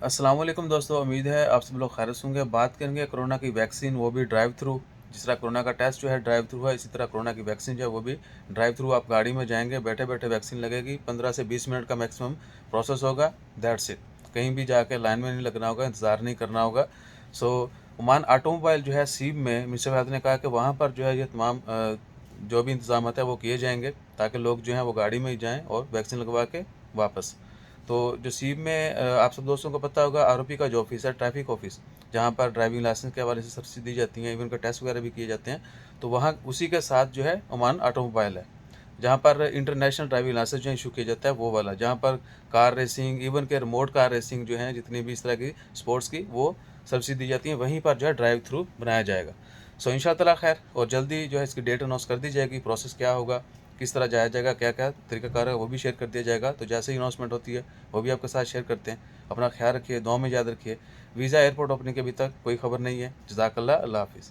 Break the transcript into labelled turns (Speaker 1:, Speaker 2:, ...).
Speaker 1: अस्सलाम वालेकुम दोस्तों, उम्मीद है आप सब लोग खैरियत से होंगे। बात करेंगे कोरोना की वैक्सीन, वो भी ड्राइव थ्रू। जिस तरह कोरोना का टेस्ट जो है ड्राइव थ्रू है, इसी तरह कोरोना की वैक्सीन जो है वो भी ड्राइव थ्रू। आप गाड़ी में जाएंगे, बैठे बैठे वैक्सीन लगेगी। 15 से 20 मिनट का मैक्सिमम प्रोसेस होगा, दैट्स इट। कहीं भी जाके लाइन में नहीं लगना होगा, इंतज़ार नहीं करना होगा। सो ओमान ऑटोमोबाइल जो है सीब में मिनिस्टर वज़ारत ने कहा कि वहाँ पर जो है ये तमाम जो भी इंतजाम है वो किए जाएंगे, ताकि लोग जो हैं वो गाड़ी में ही जाएँ और वैक्सीन लगवा के वापस। तो जो सीब में आप सब दोस्तों को पता होगा, आरओपी का जो ऑफिस है, ट्रैफिक ऑफिस, जहाँ पर ड्राइविंग लाइसेंस के हवाले से सब्सिडी दी जाती है, इवन का टेस्ट वगैरह भी किए जाते हैं। तो वहाँ उसी के साथ जो है ओमान ऑटोमोबाइल है, जहाँ पर इंटरनेशनल ड्राइविंग लाइसेंस जो इशू किया जाता है वो वाला, जहाँ पर कार रेसिंग, इवन के रिमोट कार रेसिंग जो है, जितनी भी इस तरह की स्पोर्ट्स की, वो सब्सिडी दी जाती है, वहीं पर जो है ड्राइव थ्रू बनाया जाएगा। सो इंशाअल्लाह खैर, और जल्दी जो है इसकी डेट अनाउंस कर दी जाएगी। प्रोसेस क्या होगा, किस तरह जाया जाएगा, क्या क्या तरीकाकार है, वो भी शेयर कर दिया जाएगा। तो जैसे ही अनाउंसमेंट होती है वो भी आपके साथ शेयर करते हैं। अपना ख्याल रखिए, दुआ में याद रखिए। वीज़ा एयरपोर्ट ओपनिंग के अभी तक कोई खबर नहीं है। जज़ाकल्लाह, अल्लाह हाफ़िज़।